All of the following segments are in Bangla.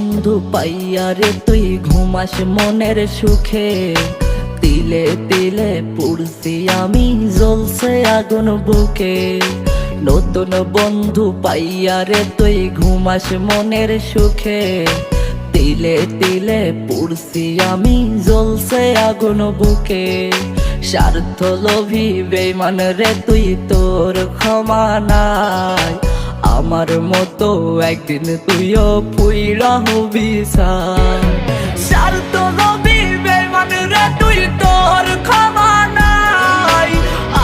বন্ধু পাইয়া রে তুই ঘুমাস মনের সুখে। তিলে তিলে পুড়ছি আমি, জ্বলছে আগুন বুকে। নতুন বন্ধু পাইয়া রে তুই ঘুমাস মনের সুখে। তিলে তিলে পুড়ছি আমি, জ্বলছে আগুন বুকে। স্বার্থ লোভী বেঈমান রে তুই, তোর ক্ষমা নাই। আমার মতো একদিন তুইও পুইরা হবি ছাই। স্বার্থ লোভী বেঈমান রে তুই, তোর ক্ষমা নাই।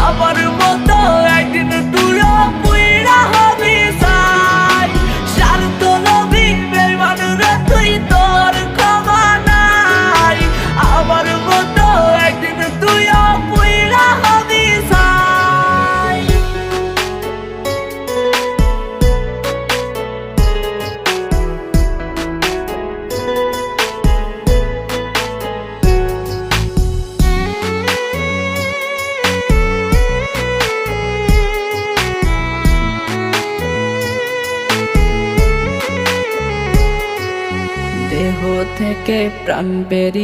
আমার মতো একদিন তুইও পুইরা হবি ছাই। স্বার্থ লোভী বেঈমান রে তুই, তোর ক্ষমা নাই। আমার মতো একদিন তুইও পুইরা হবি ছাই। দেহ থেকে প্রাণ বেরিয়ে